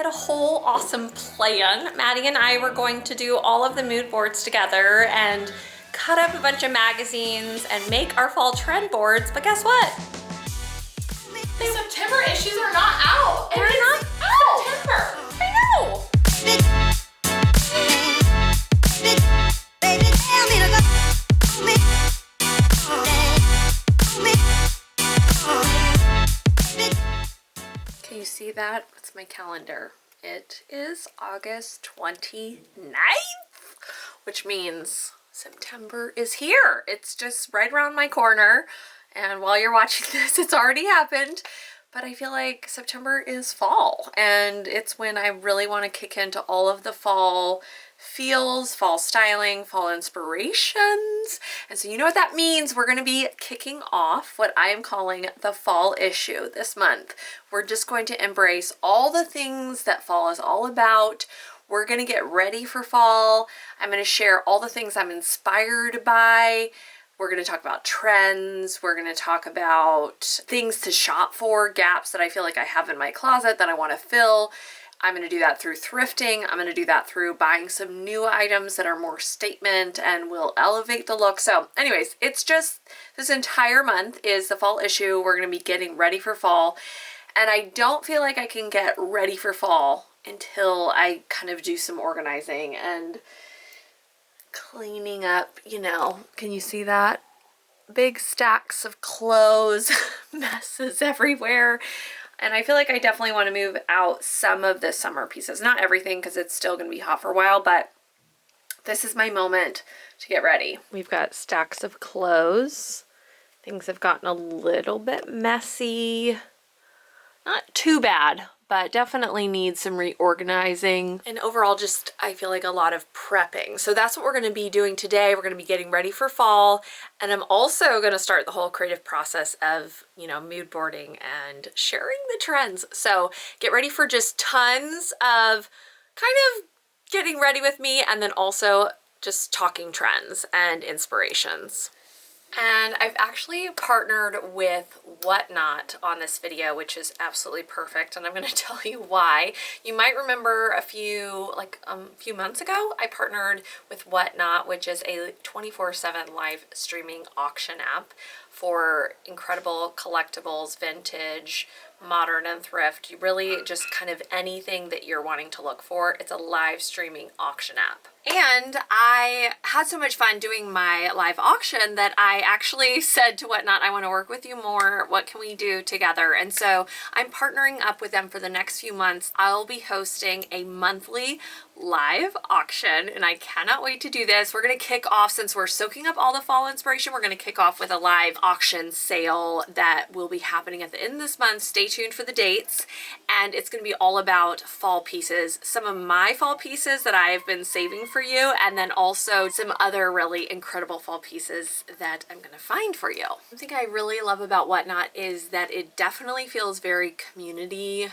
had a whole awesome plan. Maddie and I were going to do all of the mood boards together and cut up a bunch of magazines and make our fall trend boards, but guess what? The September issues are not out. They're not out. September. I know. Can you see that? It's my calendar. It is August 29th, which means September is here. It's just right around my corner. And while you're watching this, it's already happened. But I feel like September is fall, and it's when I really want to kick into all of the fall feels, fall styling, fall inspirations. And so you know what that means. We're going to be kicking off what I am calling the fall issue this month. We're just going to embrace all the things that fall is all about. We're going to get ready for fall. I'm going to share all the things I'm inspired by. We're going to talk about trends. We're going to talk about things to shop for, gaps that I feel like I have in my closet that I want to fill. I'm going to do that through thrifting. I'm going to do that through buying some new items that are more statement and will elevate the look. So anyways, it's just this entire month is the fall issue. We're going to be getting ready for fall. And I don't feel like I can get ready for fall until I kind of do some organizing and cleaning up, you know. Can you see that? Big stacks of clothes, messes everywhere. And I feel like I definitely want to move out some of the summer pieces. Not everything, because it's still going to be hot for a while, but this is my moment to get ready. We've got stacks of clothes. Things have gotten a little bit messy. Not too bad, but definitely need some reorganizing. And overall, just, I feel like a lot of prepping. So that's what we're going to be doing today. We're going to be getting ready for fall. And I'm also going to start the whole creative process of, you know, mood boarding and sharing the trends. So get ready for just tons of kind of getting ready with me, and then also just talking trends and inspirations. And I've actually partnered with Whatnot on this video, which is absolutely perfect, and I'm going to tell you why. You might remember a few months ago, I partnered with Whatnot, which is a 24/7 live streaming auction app for incredible collectibles, vintage, modern, and thrift. You really just kind of anything that you're wanting to look for. It's a live streaming auction app. And I had so much fun doing my live auction that I actually said to Whatnot, I want to work with you more. What can we do together? And so I'm partnering up with them for the next few months. I'll be hosting a monthly live auction, and I cannot wait to do this. We're going to kick off, since we're soaking up all the fall inspiration, we're going to kick off with a live auction sale that will be happening at the end of this month. Stay tuned for the dates, and it's going to be all about fall pieces. Some of my fall pieces that I've been saving for you, and then also some other really incredible fall pieces that I'm going to find for you. One thing I really love about Whatnot is that it definitely feels very community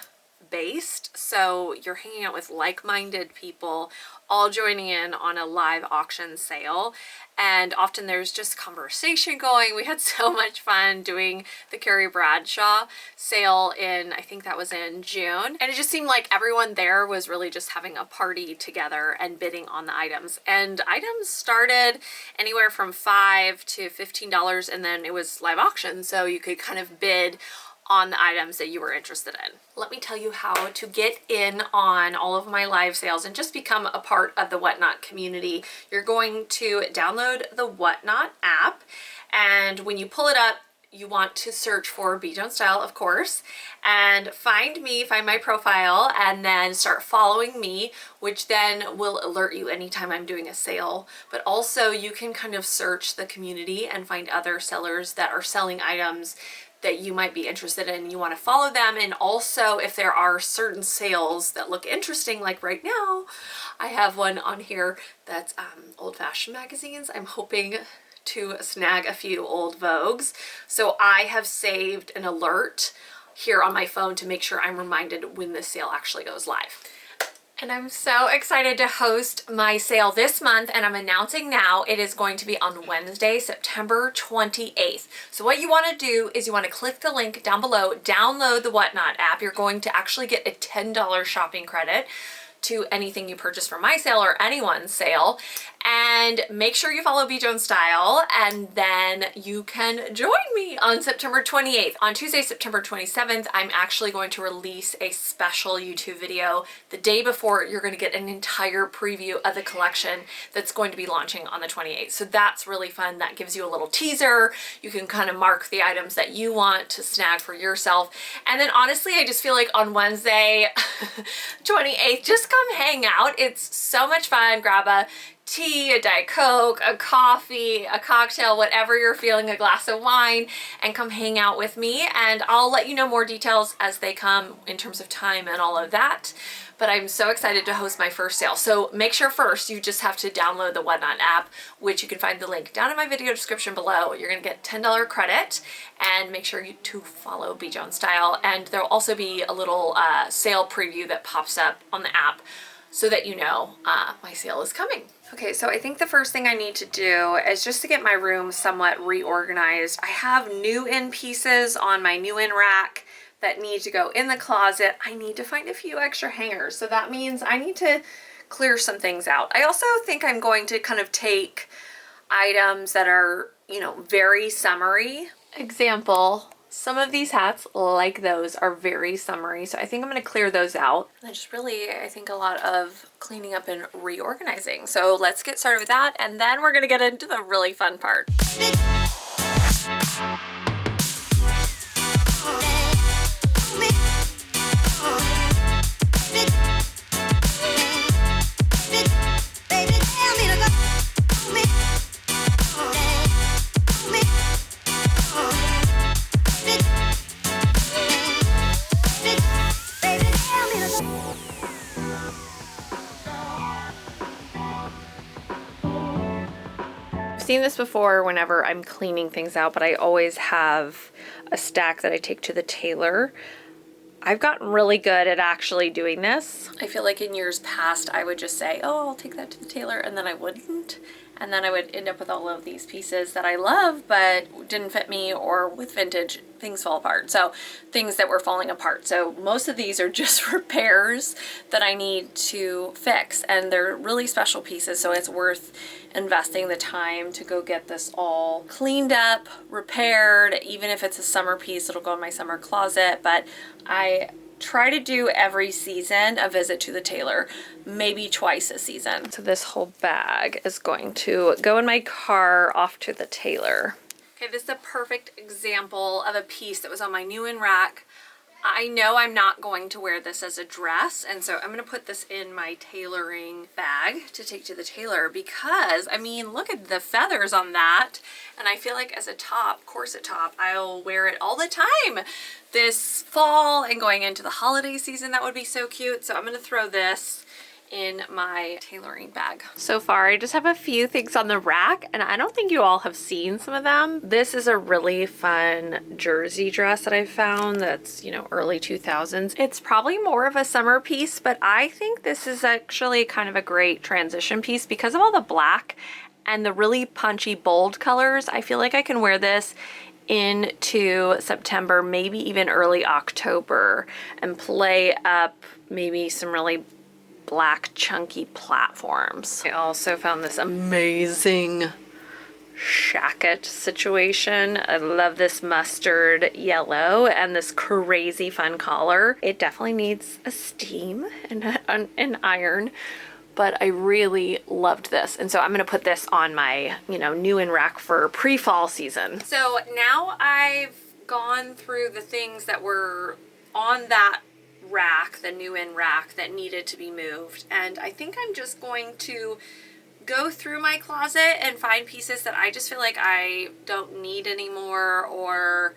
based. So you're hanging out with like-minded people all joining in on a live auction sale, and often there's just conversation going. We had so much fun doing the Carrie Bradshaw sale in, I think that was in June, and it just seemed like everyone there was really just having a party together and bidding on the items. And items started anywhere from $5 to $15, and then it was live auction, so you could kind of bid on the items that you were interested in. Let me tell you how to get in on all of my live sales and just become a part of the Whatnot community. You're going to download the Whatnot app, and when you pull it up, you want to search for BJONESSTYLE, of course, and find me, find my profile, and then start following me, which then will alert you anytime I'm doing a sale. But also you can kind of search the community and find other sellers that are selling items that you might be interested in. You want to follow them, and also if there are certain sales that look interesting, like right now I have one on here that's old-fashioned magazines. I'm hoping to snag a few old Vogues, so I have saved an alert here on my phone to make sure I'm reminded when this sale actually goes live. And I'm so excited to host my sale this month, and I'm announcing now it is going to be on Wednesday, September 28th. So what you want to do is you want to click the link down below, download the Whatnot app. You're going to actually get a $10 shopping credit to anything you purchase from my sale or anyone's sale, and make sure you follow BJONESSTYLE, and then you can join me on September 28th. On Tuesday, September 27th, I'm actually going to release a special YouTube video. The day before, you're going to get an entire preview of the collection that's going to be launching on the 28th. So that's really fun. That gives you a little teaser. You can kind of mark the items that you want to snag for yourself. And then honestly, I just feel like on Wednesday, 28th, just come hang out. It's so much fun. Grab a tea, a Diet Coke, a coffee, a cocktail, whatever you're feeling, a glass of wine, and come hang out with me. And I'll let you know more details as they come in terms of time and all of that. But I'm so excited to host my first sale. So make sure first you just have to download the Whatnot app, which you can find the link down in my video description below. You're gonna get $10 credit, and make sure to follow BJONESSTYLE. And there'll also be a little sale preview that pops up on the app so that you know my sale is coming. Okay, so I think the first thing I need to do is just to get my room somewhat reorganized. I have new in pieces on my new in rack that need to go in the closet. I need to find a few extra hangers. So that means I need to clear some things out. I also think I'm going to kind of take items that are, you know, very summery. Example, some of these hats, like those, are very summery. So I think I'm going to clear those out. And just really, I think a lot of cleaning up and reorganizing. So let's get started with that. And then we're going to get into the really fun part. Seen this before whenever I'm cleaning things out, but I always have a stack that I take to the tailor. I've gotten really good at actually doing this. I feel like in years past I would just say, oh, I'll take that to the tailor, and then I wouldn't. And then I would end up with all of these pieces that I love but didn't fit me, or with vintage, things fall apart. So things that were falling apart. So most of these are just repairs that I need to fix, and they're really special pieces, so it's worth investing the time to go get this all cleaned up, repaired. Even if it's a summer piece, it'll go in my summer closet. But I try to do every season a visit to the tailor, maybe twice a season. So this whole bag is going to go in my car off to the tailor. Okay, this is a perfect example of a piece that was on my new in rack. I know I'm not going to wear this as a dress, and so I'm going to put this in my tailoring bag to take to the tailor, because I mean, look at the feathers on that. And I feel like as a top, corset top, I'll wear it all the time this fall and going into the holiday season. That would be so cute. So I'm going to throw this in my tailoring bag. So far, I just have a few things on the rack, and I don't think you all have seen some of them. This is a really fun jersey dress that I found that's, you know, early 2000s. It's probably more of a summer piece, but I think this is actually kind of a great transition piece because of all the black and the really punchy, bold colors. I feel like I can wear this into September, maybe even early October, and play up maybe some really black chunky platforms. I also found this amazing shacket situation. I love this mustard yellow and this crazy fun collar. It definitely needs a steam and an iron, but I really loved this. And so I'm gonna put this on my, you know, new in rack for pre-fall season. So now I've gone through the things that were on that rack, the new in rack, that needed to be moved, and I think I'm just going to go through my closet and find pieces that I just feel like I don't need anymore, or,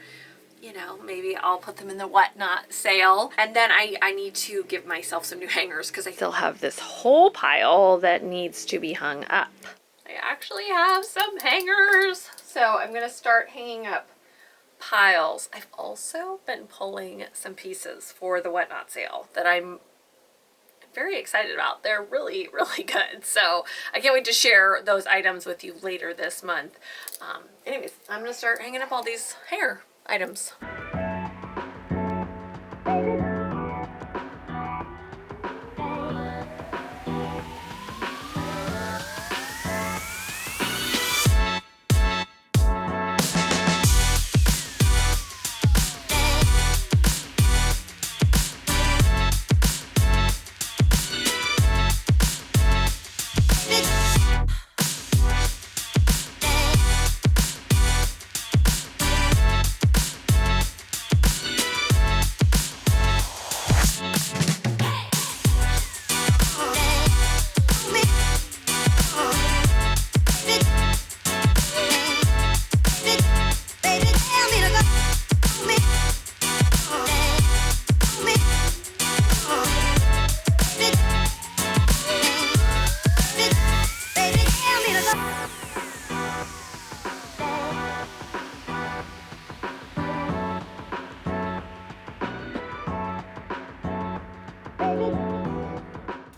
you know, maybe I'll put them in the Whatnot sale. And then I need to give myself some new hangers because I still have this whole pile that needs to be hung up. I actually have some hangers, so I'm gonna start hanging up piles. I've also been pulling some pieces for the Whatnot sale that I'm very excited about. They're really, really good. So I can't wait to share those items with you later this month. Anyways, I'm gonna start hanging up all these hair items.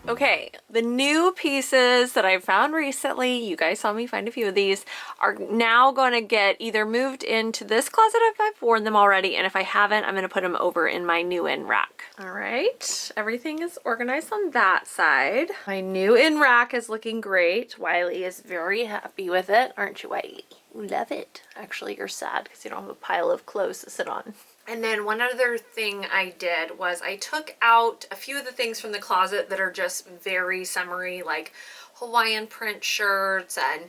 Okay, the new pieces that I found recently, you guys saw me find a few of these, are now going to get either moved into this closet if I've worn them already, and if I haven't, I'm going to put them over in my new in rack. All right, everything is organized on that side. My new in rack is looking great. Wiley is very happy with it, aren't you, Wiley? You love it. Actually, you're sad because you don't have a pile of clothes to sit on. And then one other thing I did was I took out a few of the things from the closet that are just very summery, like Hawaiian print shirts and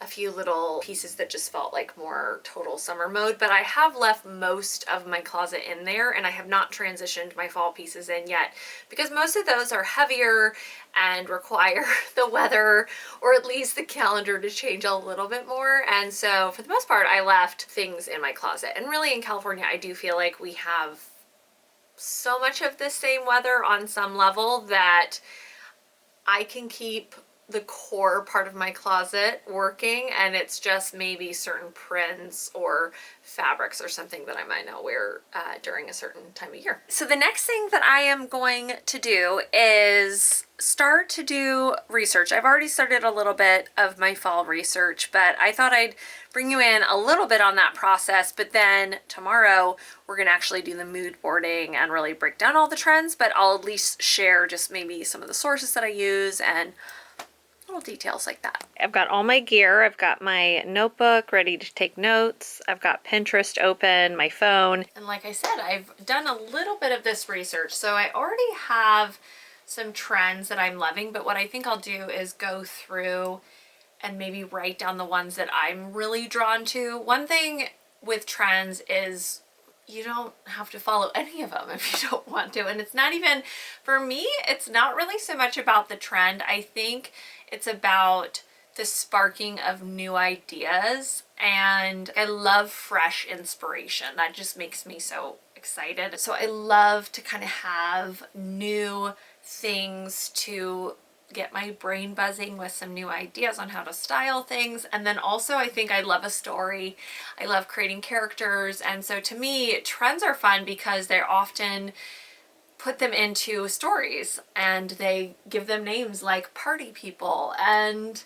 a few little pieces that just felt like more total summer mode. But I have left most of my closet in there, and I have not transitioned my fall pieces in yet because most of those are heavier and require the weather or at least the calendar to change a little bit more. And so for the most part, I left things in my closet. And really in California, I do feel like we have so much of the same weather on some level that I can keep the core part of my closet working, and it's just maybe certain prints or fabrics or something that I might not wear during a certain time of year. So the next thing that I am going to do is start to do research. I've already started a little bit of my fall research, but I thought I'd bring you in a little bit on that process. But then tomorrow we're gonna actually do the mood boarding and really break down all the trends, but I'll at least share just maybe some of the sources that I use and little details like that. I've got all my gear. I've got my notebook ready to take notes. I've got Pinterest open, my phone. And like I said, I've done a little bit of this research. So I already have some trends that I'm loving, but what I think I'll do is go through and maybe write down the ones that I'm really drawn to. One thing with trends is you don't have to follow any of them if you don't want to. And it's not even, for me, it's not really so much about the trend. I think it's about the sparking of new ideas, and I love fresh inspiration. That just makes me so excited. So I love to kind of have new things to get my brain buzzing with some new ideas on how to style things. And then also I think I love a story. I love creating characters. And so to me, trends are fun because they're often put them into stories and they give them names like Party People and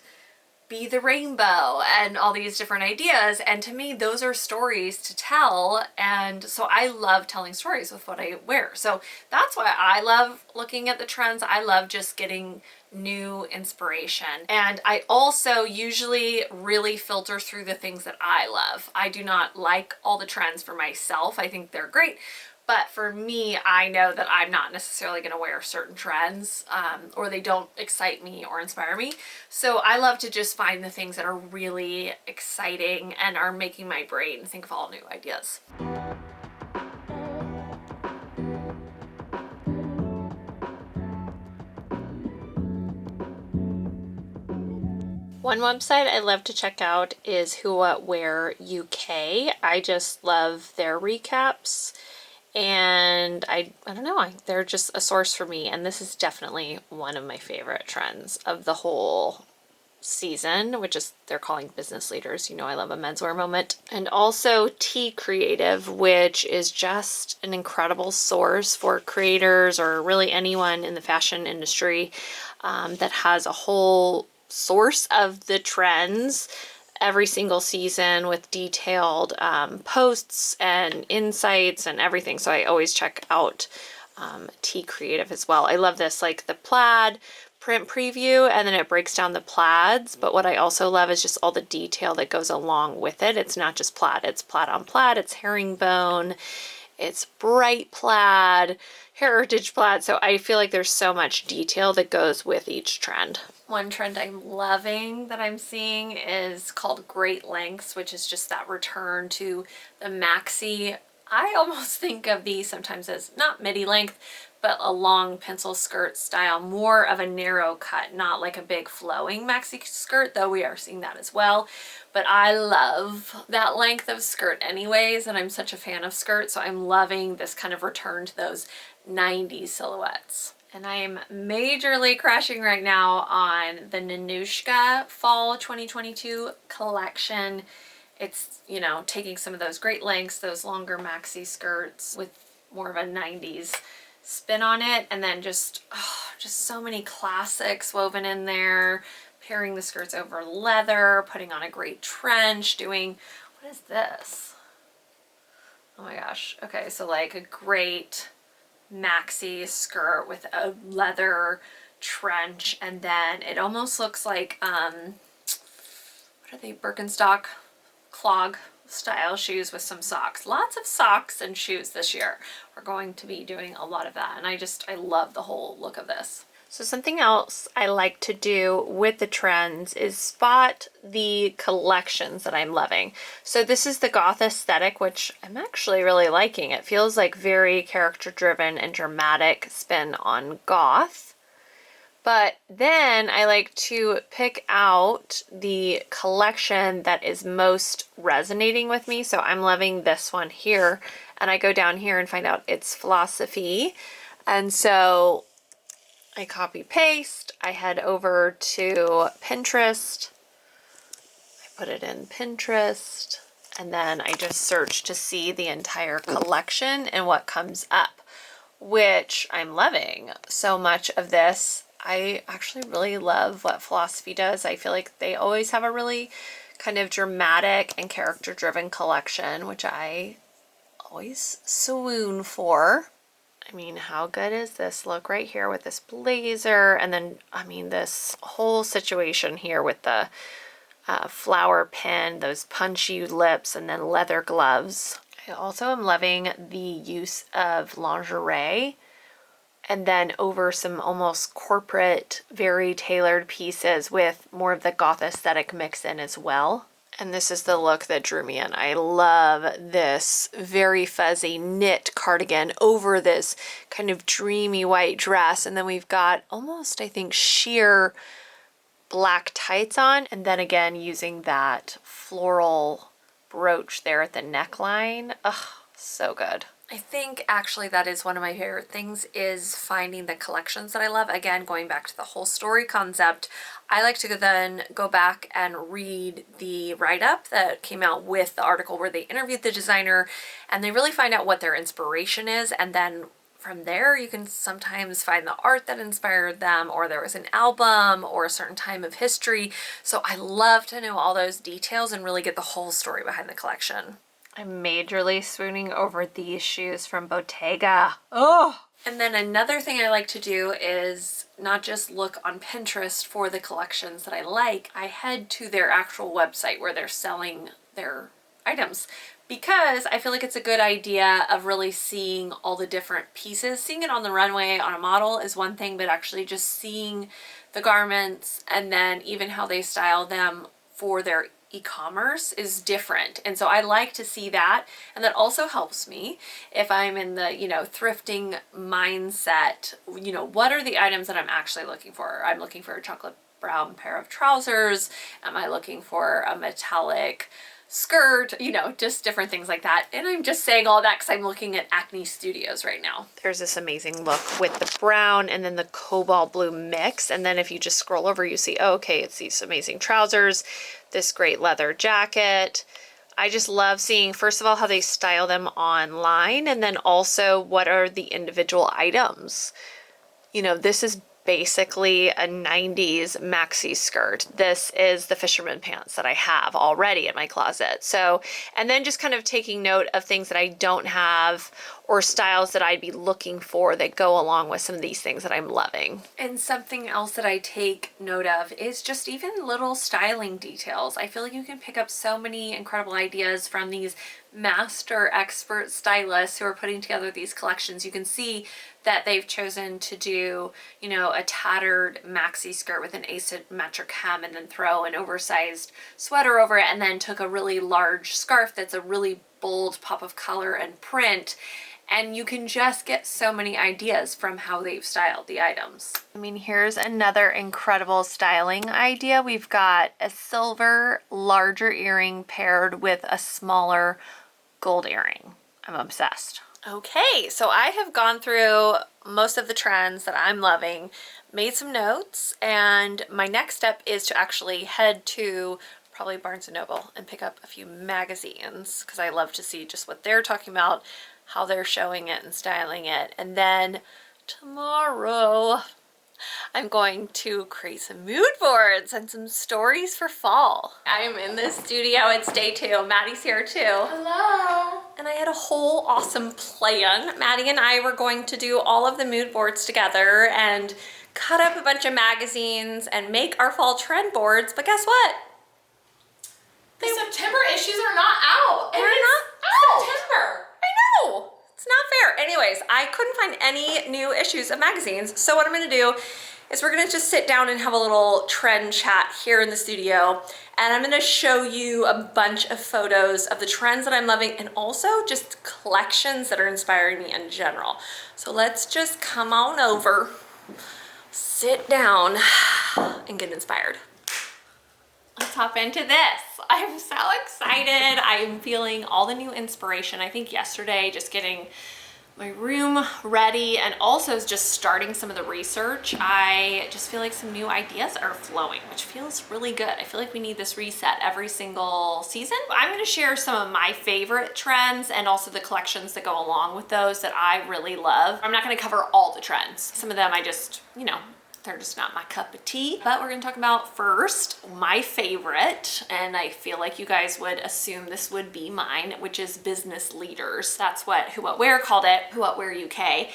Be the Rainbow and all these different ideas. And to me, those are stories to tell. And so I love telling stories with what I wear. So that's why I love looking at the trends. I love just getting new inspiration. And I also usually really filter through the things that I love. I do not like all the trends for myself. I think they're great. But for me, I know that I'm not necessarily going to wear certain trends or they don't excite me or inspire me. So I love to just find the things that are really exciting and are making my brain think of all new ideas. One website I love to check out is Who What Wear UK. I just love their recaps. And I don't know, they're just a source for me, and this is definitely one of my favorite trends of the whole season, which is they're calling business leaders. You know, I love a menswear moment. And also T Creative, which is just an incredible source for creators or really anyone in the fashion industry that has a whole source of the trends every single season with detailed posts and insights and everything. So I always check out T Creative as well. I love this, like the plaid print preview, and then it breaks down the plaids. But what I also love is just all the detail that goes along with it. It's not just plaid, it's plaid on plaid, it's herringbone, it's bright plaid, heritage plaid. So I feel like there's so much detail that goes with each trend. One trend I'm loving that I'm seeing is called Great Lengths, which is just that return to the maxi. I almost think of these sometimes as not midi length, but a long pencil skirt style, more of a narrow cut, not like a big flowing maxi skirt, though we are seeing that as well. But I love that length of skirt anyways, and I'm such a fan of skirts, so I'm loving this kind of return to those 90s silhouettes. And I am majorly crashing right now on the Nanushka Fall 2022 collection. It's, you know, taking some of those great lengths, those longer maxi skirts with more of a 90s spin on it, and then just so many classics woven in there, pairing the skirts over leather, putting on a great trench, doing, what is this? Oh my gosh. Okay, so like a great maxi skirt with a leather trench, and then it almost looks like what are they, Birkenstock clog style shoes with some socks. Lots of socks and shoes this year. We're going to be doing a lot of that, and I love the whole look of this. So something else I like to do with the trends is spot the collections that I'm loving. So this is the Goth aesthetic, which I'm actually really liking. It feels like very character driven and dramatic spin on Goth. But then I like to pick out the collection that is most resonating with me. So I'm loving this one here, and I go down here and find out its philosophy. And so I copy paste, I head over to Pinterest, I put it in Pinterest, and then I just search to see the entire collection and what comes up, which I'm loving so much of this. I actually really love what Philosophy does. I feel like they always have a really kind of dramatic and character driven collection, which I always swoon for. I mean, how good is this look right here with this blazer? And then, I mean, this whole situation here with the flower pin, those punchy lips, and then leather gloves. I also am loving the use of lingerie, and then over some almost corporate, very tailored pieces with more of the Goth aesthetic mix in as well. And this is the look that drew me in. I love this very fuzzy knit cardigan over this kind of dreamy white dress. And then we've got almost, I think, sheer black tights on. And then again, using that floral brooch there at the neckline. Ugh, so good. I think actually that is one of my favorite things, is finding the collections that I love. Again, going back to the whole story concept, I like to then go back and read the write-up that came out with the article where they interviewed the designer, and they really find out what their inspiration is, and then from there you can sometimes find the art that inspired them, or there was an album or a certain time of history. So I love to know all those details and really get the whole story behind the collection. I'm majorly swooning over these shoes from Bottega. Oh! And then another thing I like to do is not just look on Pinterest for the collections that I like, I head to their actual website where they're selling their items, because I feel like it's a good idea of really seeing all the different pieces. Seeing it on the runway on a model is one thing, but actually just seeing the garments and then even how they style them for their e-commerce is different. And so I like to see that, and that also helps me if I'm in the, you know, thrifting mindset. You know, what are the items that I'm actually looking for? I'm looking for a chocolate brown pair of trousers. Am I looking for a metallic skirt, you know, just different things like that. And I'm just saying all that because I'm looking at Acne Studios right now. There's this amazing look with the brown and then the cobalt blue mix. And then if you just scroll over, you see, oh, okay, it's these amazing trousers, this great leather jacket. I just love seeing, first of all, how they style them online, and then also what are the individual items. You know, this is basically a 90s maxi skirt. This is the fisherman pants that I have already in my closet. So, and then just kind of taking note of things that I don't have or styles that I'd be looking for that go along with some of these things that I'm loving. And something else that I take note of is just even little styling details. I feel like you can pick up so many incredible ideas from these master expert stylists who are putting together these collections. You can see that they've chosen to do, you know, a tattered maxi skirt with an asymmetric hem and then throw an oversized sweater over it, and then took a really large scarf that's a really bold pop of color and print. And you can just get so many ideas from how they've styled the items. I mean, here's another incredible styling idea. We've got a silver larger earring paired with a smaller gold earring. I'm obsessed. Okay, so I have gone through most of the trends that I'm loving, made some notes, and my next step is to actually head to probably Barnes & Noble and pick up a few magazines, because I love to see just what they're talking about, how they're showing it and styling it. And then tomorrow I'm going to create some mood boards and some stories for fall. I am in this studio. It's day 2. Maddie's here too. Hello. And I had a whole awesome plan. Maddie and I were going to do all of the mood boards together and cut up a bunch of magazines and make our fall trend boards. But guess what? The September issues are not out. They're It is not out. September. I know. It's not fair. Anyways, I couldn't find any new issues of magazines. So what I'm going to do is we're going to just sit down and have a little trend chat here in the studio. And I'm going to show you a bunch of photos of the trends that I'm loving and also just collections that are inspiring me in general. So let's just come on over, sit down, and get inspired. Let's hop into this. I'm so excited. I'm feeling all the new inspiration. I think yesterday, just getting my room ready and also just starting some of the research, I just feel like some new ideas are flowing, which feels really good. I feel like we need this reset every single season. I'm gonna share some of my favorite trends and also the collections that go along with those that I really love. I'm not gonna cover all the trends. Some of them I just, you know, they're just not my cup of tea. But we're gonna talk about first my favorite, and I feel like you guys would assume this would be mine, which is business leaders. That's what Who What Wear called it, Who What Wear UK.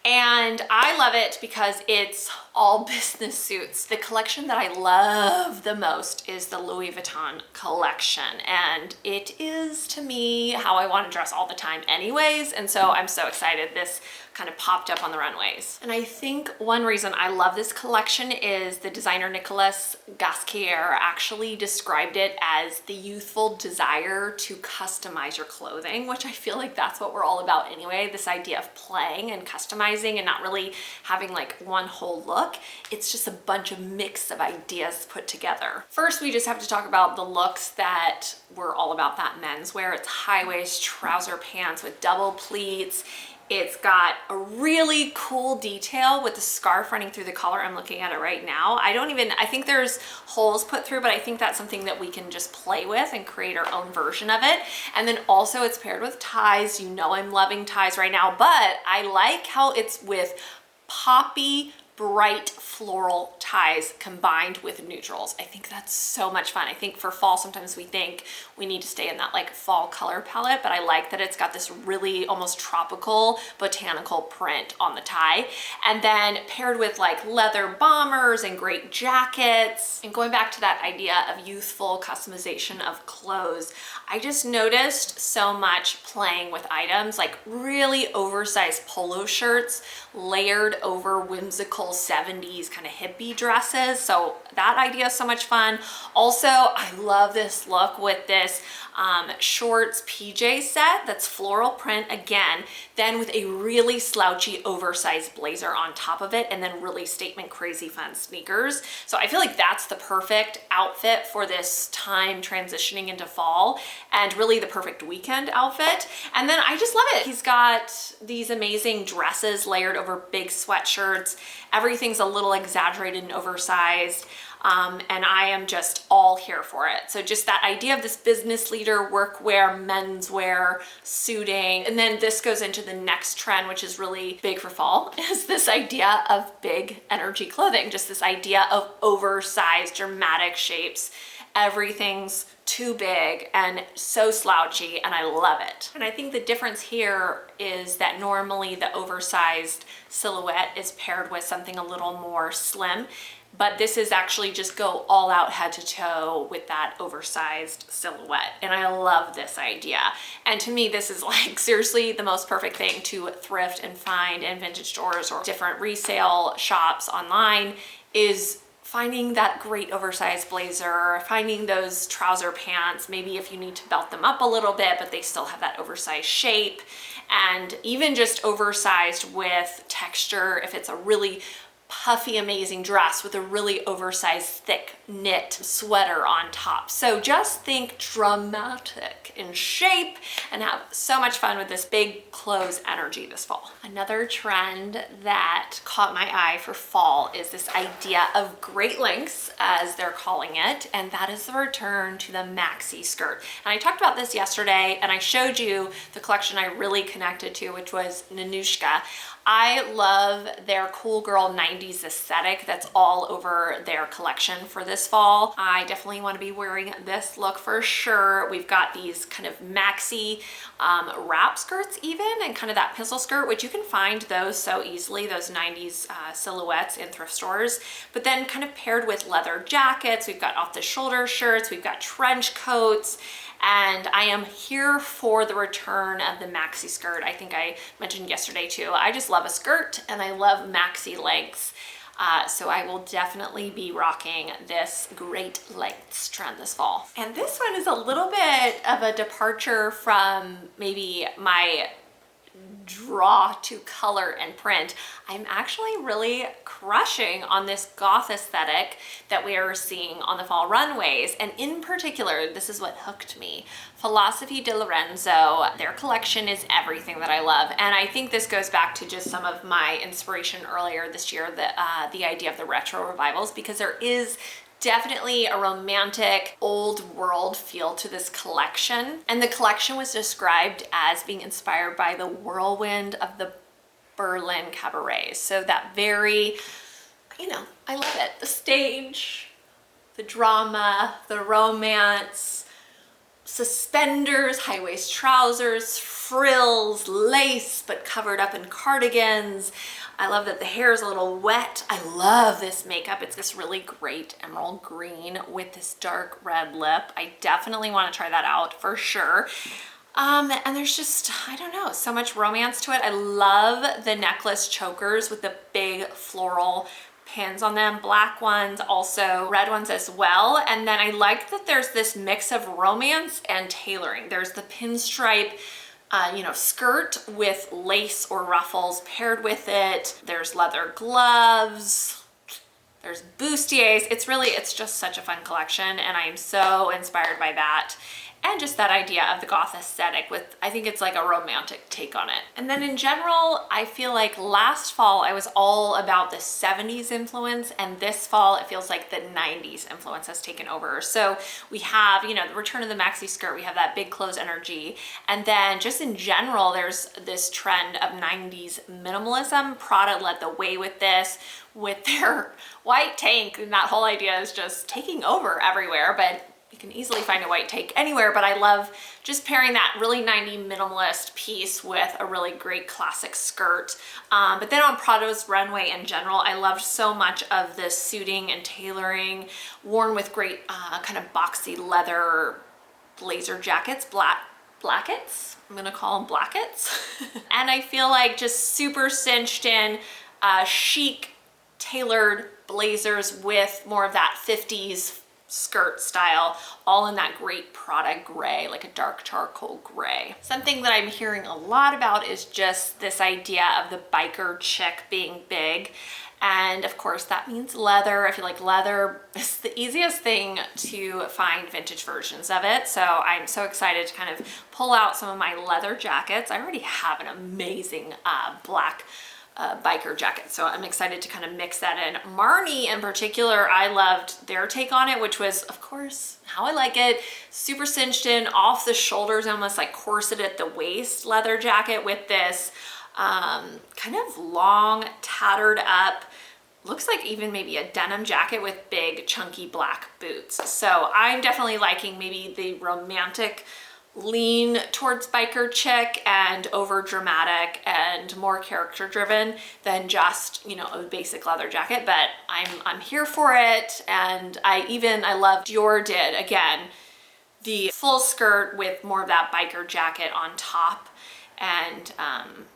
And I love it because it's all business suits. The collection that I love the most is the Louis Vuitton collection. And it is, to me, how I want to dress all the time anyways. And so I'm so excited this kind of popped up on the runways. And I think one reason I love this collection is the designer Nicolas Gasquier actually described it as the youthful desire to customize your clothing, which I feel like that's what we're all about anyway. This idea of playing and customizing and not really having like one whole look. It's just a bunch of mix of ideas put together. First, we just have to talk about the looks that were all about that menswear. It's high-waist trouser pants with double pleats. It's got a really cool detail with the scarf running through the collar. I'm looking at it right now. I think there's holes put through, but I think that's something that we can just play with and create our own version of it. And then also it's paired with ties. You know I'm loving ties right now, but I like how it's with poppy, bright floral ties combined with neutrals. I think that's so much fun. I think for fall, sometimes we think we need to stay in that like fall color palette, but I like that it's got this really almost tropical botanical print on the tie. And then paired with like leather bombers and great jackets. And going back to that idea of youthful customization of clothes, I just noticed so much playing with items like really oversized polo shirts layered over whimsical typical 70s kind of hippie dresses. So that idea is so much fun. Also, I love this look with this shorts PJ set that's floral print again, then with a really slouchy oversized blazer on top of it, and then really statement crazy fun sneakers. So I feel like that's the perfect outfit for this time transitioning into fall, and really the perfect weekend outfit. And then I just love it. He's got these amazing dresses layered over big sweatshirts. Everything's a little exaggerated and oversized. And I am just all here for it. So just that idea of this business leader, workwear, menswear, suiting. And then this goes into the next trend, which is really big for fall, is this idea of big energy clothing. Just this idea of oversized, dramatic shapes. Everything's too big and so slouchy, and I love it. And I think the difference here is that normally the oversized silhouette is paired with something a little more slim, but this is actually just go all out head to toe with that oversized silhouette. And I love this idea. And to me, this is like seriously the most perfect thing to thrift and find in vintage stores or different resale shops online, is finding that great oversized blazer, finding those trouser pants, maybe if you need to belt them up a little bit, but they still have that oversized shape, and even just oversized with texture if it's a really puffy, amazing dress with a really oversized, thick knit sweater on top. So just think dramatic in shape and have so much fun with this big clothes energy this fall. Another trend that caught my eye for fall is this idea of great lengths, as they're calling it, and that is the return to the maxi skirt. And I talked about this yesterday, and I showed you the collection I really connected to, which was Nanushka. I love their cool girl 90s aesthetic that's all over their collection for this fall. I definitely want to be wearing this look for sure. We've got these kind of maxi wrap skirts even, and kind of that pencil skirt, which you can find those so easily, those 90s silhouettes in thrift stores. But then kind of paired with leather jackets, we've got off the shoulder shirts, we've got trench coats. And I am here for the return of the maxi skirt. I think I mentioned yesterday too. I just love a skirt and I love maxi lengths. So I will definitely be rocking this great lengths trend this fall. And this one is a little bit of a departure from maybe my draw to color and print. I'm actually really crushing on this goth aesthetic that we are seeing on the fall runways, and in particular, this is what hooked me. Philosophy di Lorenzo, their collection is everything that I love, and I think this goes back to just some of my inspiration earlier this year, the idea of the retro revivals, because there is definitely a romantic old world feel to this collection. And the collection was described as being inspired by the whirlwind of the Berlin cabarets. So that very, you know, I love it. The stage, the drama, the romance, suspenders, high-waist trousers, frills, lace, but covered up in cardigans. I love that the hair is a little wet. I love this makeup. It's this really great emerald green with this dark red lip. I definitely want to try that out for sure. And there's just, I don't know, so much romance to it. I love the necklace chokers with the big floral pins on them, black ones, also red ones as well. And then I like that there's this mix of romance and tailoring. There's the pinstripe skirt with lace or ruffles paired with it. There's leather gloves, there's bustiers. It's just such a fun collection, and I am so inspired by that. And just that idea of the goth aesthetic with, I think it's like a romantic take on it. And then in general, I feel like last fall I was all about the 70s influence, and this fall it feels like the 90s influence has taken over. So we have, the return of the maxi skirt, we have that big clothes energy, and then just in general, there's this trend of 90s minimalism. Prada led the way with this, with their white tank, and that whole idea is just taking over everywhere, but you can easily find a white tank anywhere. But I love just pairing that really 90s minimalist piece with a really great classic skirt. But then on Prada's runway in general, I loved so much of this suiting and tailoring worn with great kind of boxy leather blazer jackets, blackets. I'm gonna call them blackets. And I feel like just super cinched in, chic tailored blazers with more of that 50s skirt style, all in that great Prada gray, like a dark charcoal gray. Something that I'm hearing a lot about is just this idea of the biker chick being big. And of course that means leather. I feel like leather is the easiest thing to find vintage versions of it. So I'm so excited to kind of pull out some of my leather jackets. I already have an amazing black biker jacket, so I'm excited to kind of mix that in. Marni in particular, I loved their take on it, which was, of course, how I like it. Super cinched in off the shoulders, almost like corset at the waist leather jacket with this kind of long, tattered up, looks like even maybe a denim jacket with big, chunky black boots. So I'm definitely liking maybe the romantic lean towards biker chick and over dramatic and more character driven than just, you know, a basic leather jacket, but I'm here for it. And I loved Dior did again the full skirt with more of that biker jacket on top, and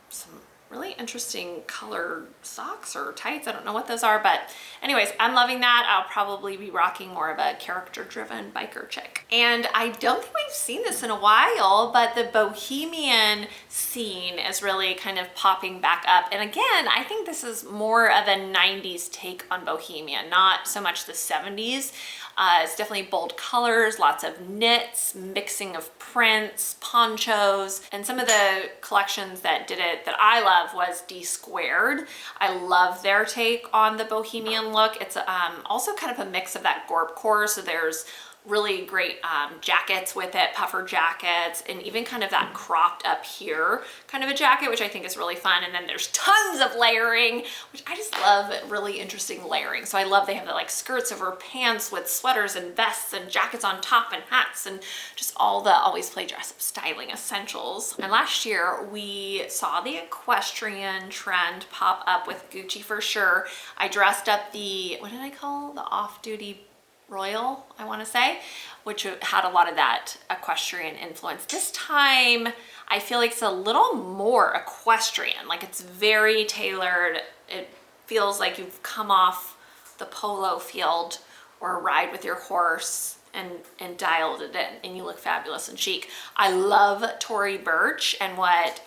some really interesting colored socks or tights. I don't know what those are, but anyways, I'm loving that. I'll probably be rocking more of a character-driven biker chick. And I don't think we've seen this in a while, but the Bohemian scene is really kind of popping back up. And again, I think this is more of a 90s take on Bohemian, not so much the 70s. It's definitely bold colors, lots of knits, mixing of prints, ponchos, and some of the collections that did it that I love was D Squared. I love their take on the Bohemian look. It's also kind of a mix of that gorpcore, so there's really great jackets with it, puffer jackets, and even kind of that cropped up here kind of a jacket, which I think is really fun. And then there's tons of layering, which I just love, really interesting layering. So I love they have the like skirts over pants with sweaters and vests and jackets on top and hats and just all the always play dress up styling essentials. And last year we saw the equestrian trend pop up with Gucci for sure. I dressed up the, what did I call the off-duty Royal, I want to say, which had a lot of that equestrian influence. This time I feel like it's a little more equestrian, like it's very tailored. It feels like you've come off the polo field or ride with your horse and dialed it in, and you look fabulous and chic. I love Tory Burch and what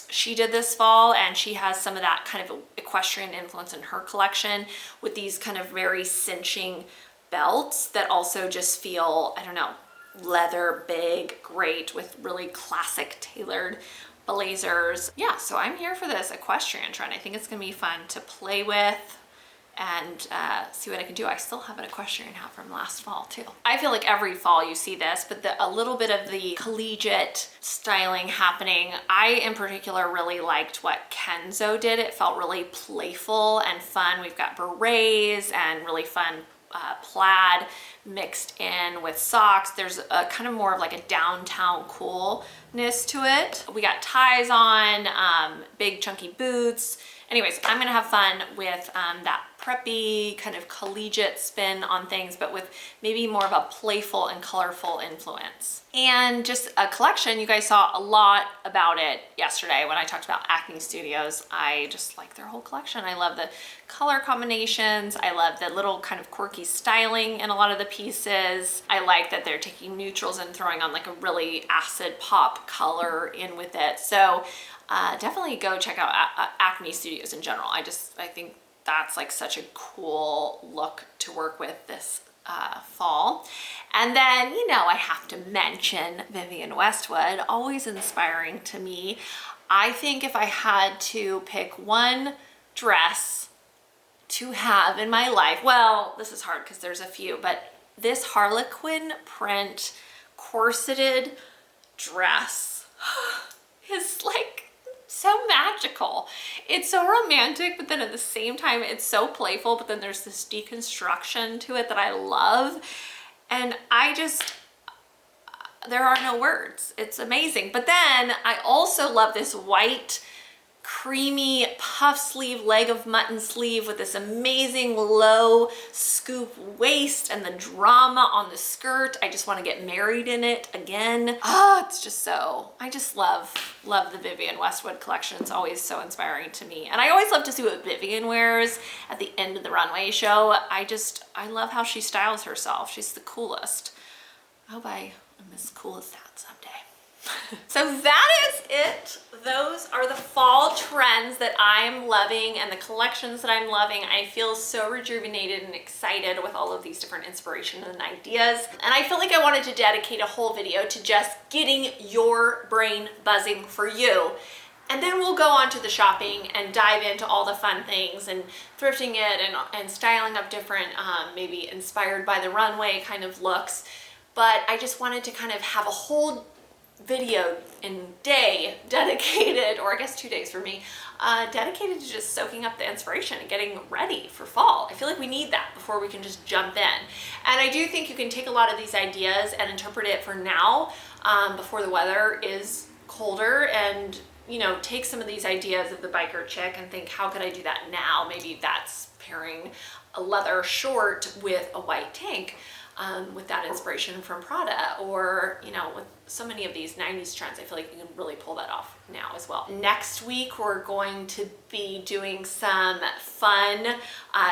she did this fall, and she has some of that kind of equestrian influence in her collection with these kind of very cinching belts that also just feel, I don't know, leather, big, great, with really classic tailored blazers. Yeah, so I'm here for this equestrian trend. I think it's gonna be fun to play with and see what I can do. I still have an equestrian hat from last fall too. I feel like every fall you see this, but a little bit of the collegiate styling happening. I in particular really liked what Kenzo did. It felt really playful and fun. We've got berets and really fun plaid mixed in with socks. There's a kind of more of like a downtown coolness to it. We got ties on, big chunky boots. Anyways, I'm gonna have fun with that preppy kind of collegiate spin on things, but with maybe more of a playful and colorful influence. And just a collection, you guys saw a lot about it yesterday when I talked about Acne Studios. I just like their whole collection. I love the color combinations. I love the little kind of quirky styling in a lot of the pieces. I like that they're taking neutrals and throwing on like a really acid pop color in with it. So definitely go check out Acne Studios in general. I think that's like such a cool look to work with this fall. And then, you know, I have to mention Vivian Westwood, always inspiring to me. I think if I had to pick one dress to have in my life, well, this is hard because there's a few, but this Harlequin print corseted dress is like so magical. It's so romantic, but then at the same time it's so playful, but then there's this deconstruction to it that I love. And there are no words. It's amazing. But then I also love this white creamy puff sleeve, leg of mutton sleeve with this amazing low scoop waist and the drama on the skirt. I just want to get married in it again. It's just so, I just love the Vivian Westwood collection. It's always so inspiring to me. And I always love to see what Vivian wears at the end of the runway show. I love how she styles herself. She's the coolest. I hope I am as cool as that someday. So that is it. Those are the fall trends that I'm loving and the collections that I'm loving. I feel so rejuvenated and excited with all of these different inspirations and ideas. And I feel like I wanted to dedicate a whole video to just getting your brain buzzing for you. And then we'll go on to the shopping and dive into all the fun things and thrifting it and styling up different, maybe inspired by the runway kind of looks. But I just wanted to kind of have a whole video and day dedicated, or I guess 2 days for me, dedicated to just soaking up the inspiration and getting ready for fall. I feel like we need that before we can just jump in. And I do think you can take a lot of these ideas and interpret it for now, before the weather is colder, and you know, take some of these ideas of the biker chick and think, how could I do that now? Maybe that's pairing a leather short with a white tank. With that inspiration from Prada, or you know, with so many of these 90s trends, I feel like you can really pull that off now as well. Next week we're going to be doing some fun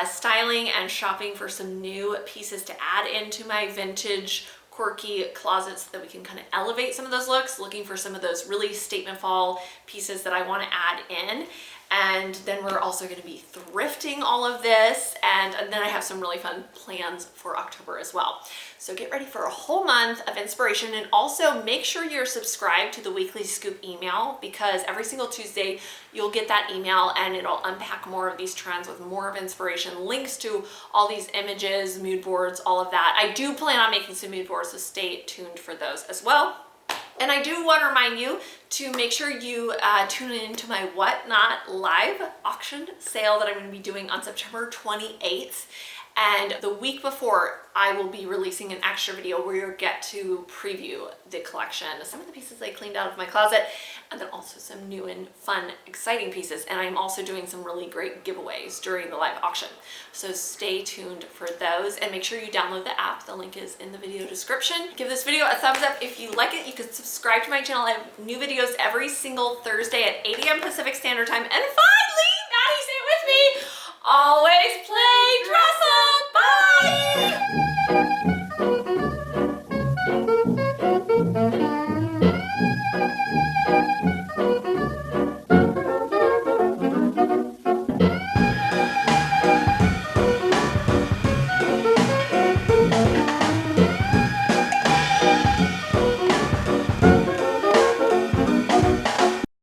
styling and shopping for some new pieces to add into my vintage quirky closets so that we can kind of elevate some of those looks, looking for some of those really statement fall pieces that I want to add in. And then we're also going to be thrifting all of this, and then I have some really fun plans for October as well. So get ready for a whole month of inspiration, and also make sure you're subscribed to the weekly scoop email, because every single Tuesday you'll get that email and it'll unpack more of these trends with more of inspiration, links to all these images, mood boards, all of that. I do plan on making some mood boards, so stay tuned for those as well. And I do want to remind you to make sure you tune in to my Whatnot live auction sale that I'm going to be doing on September 28th. And the week before, I will be releasing an extra video where you'll get to preview the collection, some of the pieces I cleaned out of my closet, and then also some new and fun, exciting pieces. And I'm also doing some really great giveaways during the live auction. So stay tuned for those, and make sure you download the app. The link is in the video description. Give this video a thumbs up if you like it. You can subscribe to my channel. I have new videos every single Thursday at 8 a.m. Pacific Standard Time and 5